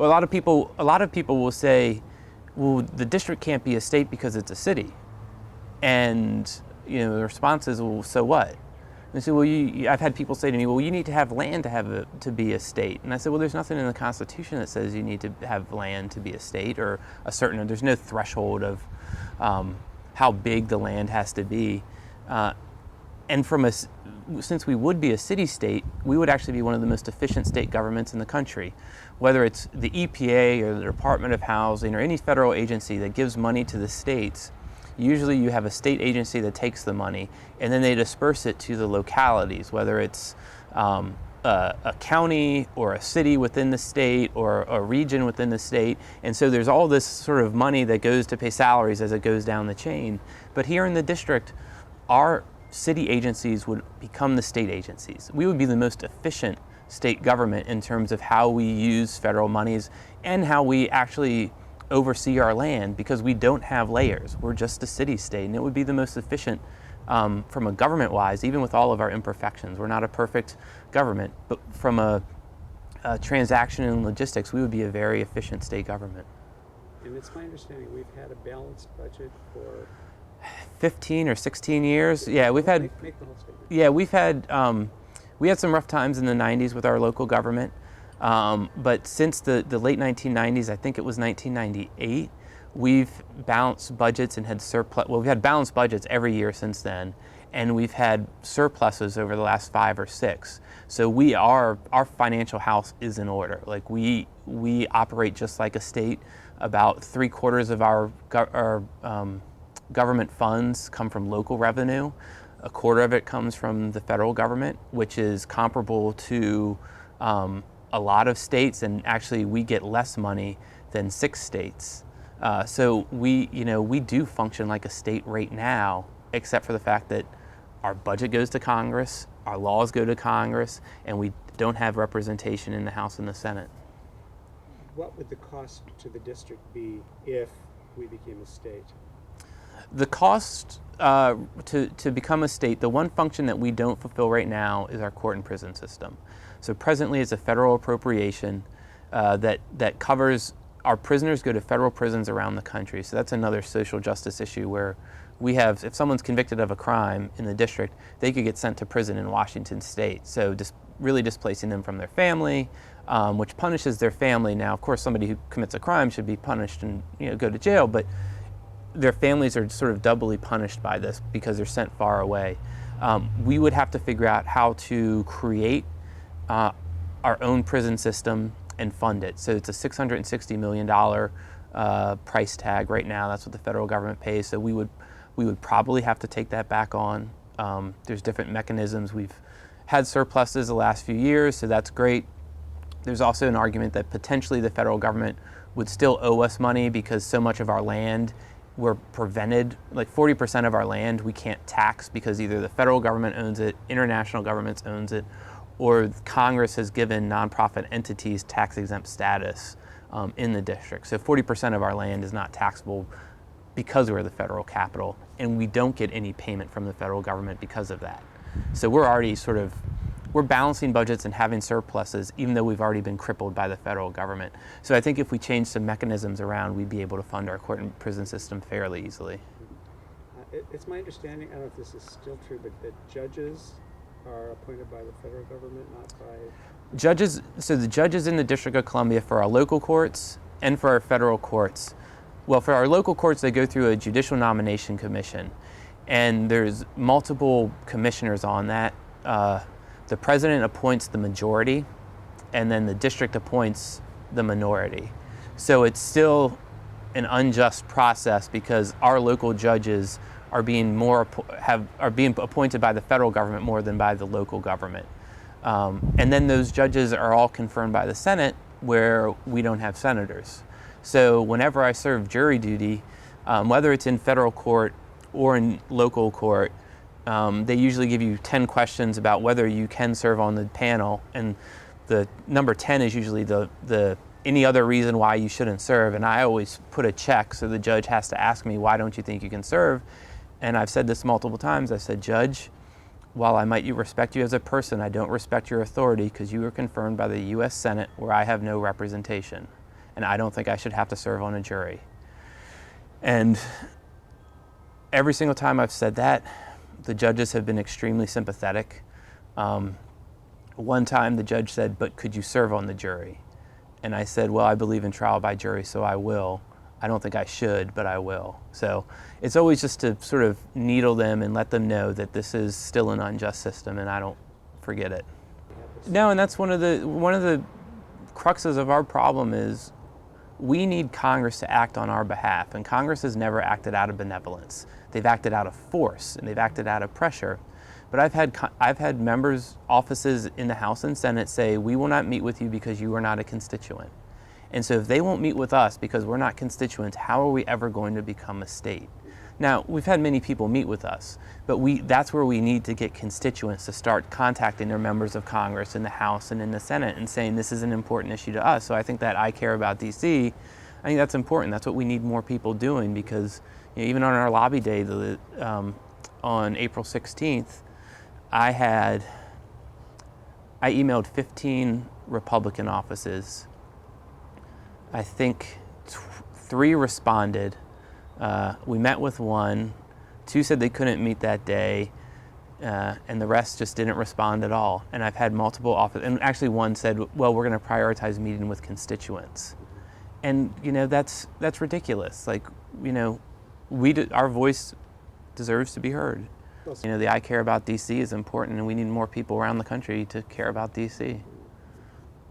a lot of people will say, well, the district can't be a state because it's a city. And the response is, well, so what? And they say, well, I've had people say to me, well, you need to have land to be a state. And I said, well, there's nothing in the Constitution that says you need to have land to be a state, or there's no threshold of how big the land has to be. And since we would be a city-state, we would actually be one of the most efficient state governments in the country. Whether it's the EPA or the Department of Housing or any federal agency that gives money to the states, usually you have a state agency that takes the money and then they disperse it to the localities, whether it's a county or a city within the state or a region within the state. And so there's all this sort of money that goes to pay salaries as it goes down the chain. But here in the district, our city agencies would become the state agencies. We would be the most efficient state government in terms of how we use federal monies and how we actually oversee our land, because we don't have layers. We're just a city state, and it would be the most efficient from a government-wise, even with all of our imperfections. We're not a perfect government, but from a transaction and logistics, we would be a very efficient state government. And it's my understanding we've had a balanced budget for 15 or 16 years. Yeah, we've had. Make the whole statement. Yeah, we had some rough times in the 90s with our local government, but since the late 1990s, I think it was 1998, we've balanced budgets and had surplus. Well, we've had balanced budgets every year since then, and we've had surpluses over the last 5 or 6. So our financial house is in order. Like we operate just like a state. About 3/4 of our government funds come from local revenue. 1/4 of it comes from the federal government, which is comparable to a lot of states, and actually we get less money than 6 states. So we do function like a state right now, except for the fact that our budget goes to Congress, our laws go to Congress, and we don't have representation in the House and the Senate. What would the cost to the district be if we became a state? The cost to become a state, the one function that we don't fulfill right now is our court and prison system. So presently it's a federal appropriation that covers, our prisoners go to federal prisons around the country. So that's another social justice issue where we have, if someone's convicted of a crime in the district, they could get sent to prison in Washington state. So just really displacing them from their family, which punishes their family. Now, of course, somebody who commits a crime should be punished and go to jail, but their families are sort of doubly punished by this because they're sent far away. We would have to figure out how to create our own prison system and fund it. So it's a $660 million price tag right now. That's what the federal government pays. So we would probably have to take that back on. There's different mechanisms. We've had surpluses the last few years, so that's great. There's also an argument that potentially the federal government would still owe us money because so much of our land we're prevented, like 40% of our land we can't tax because either the federal government owns it, international governments owns it, or Congress has given nonprofit entities tax-exempt status in the district. So 40% of our land is not taxable because we're the federal capital, and we don't get any payment from the federal government because of that. So we're already we're balancing budgets and having surpluses, even though we've already been crippled by the federal government. So I think if we change some mechanisms around, we'd be able to fund our court and prison system fairly easily. It's my understanding, I don't know if this is still true, but that judges are appointed by the federal government, not by... Judges, so the judges in the District of Columbia for our local courts and for our federal courts, well, for our local courts, they go through a judicial nomination commission, and there's multiple commissioners on that. The president appoints the majority, and then the district appoints the minority. So it's still an unjust process because our local judges are being appointed by the federal government more than by the local government. And then those judges are all confirmed by the Senate, where we don't have senators. So whenever I serve jury duty, whether it's in federal court or in local court, they usually give you 10 questions about whether you can serve on the panel, and the number 10 is usually the any other reason why you shouldn't serve, and I always put a check, so the judge has to ask me, why don't you think you can serve? And I've said this multiple times. I said, Judge, while I might respect you as a person, I don't respect your authority because you were confirmed by the U.S. Senate where I have no representation. and I don't think I should have to serve on a jury. And every single time I've said that, the judges have been extremely sympathetic. One time the judge said, "But could you serve on the jury?" And I said, "Well, I believe in trial by jury, so I will. I don't think I should, but I will." So it's always just to sort of needle them and let them know that this is still an unjust system, and I don't forget it. No, and that's one of the cruxes of our problem is we need Congress to act on our behalf, and Congress has never acted out of benevolence. They've acted out of force, and they've acted out of pressure. But I've had members' offices in the House and Senate say, "We will not meet with you because you are not a constituent." And so if they won't meet with us because we're not constituents, how are we ever going to become a state? Now, we've had many people meet with us, but that's where we need to get constituents to start contacting their members of Congress in the House and in the Senate and saying this is an important issue to us. So I think that I care about DC. I think that's important. That's what we need more people doing because even on our lobby day on April 16th, I emailed 15 Republican offices. I think 3 responded. We met with 1. 2 said they couldn't meet that day, and the rest just didn't respond at all. And I've had multiple offices, and actually 1 said, "Well, we're going to prioritize meeting with constituents." And that's ridiculous. Like, our voice deserves to be heard. The I care about DC is important, and we need more people around the country to care about DC.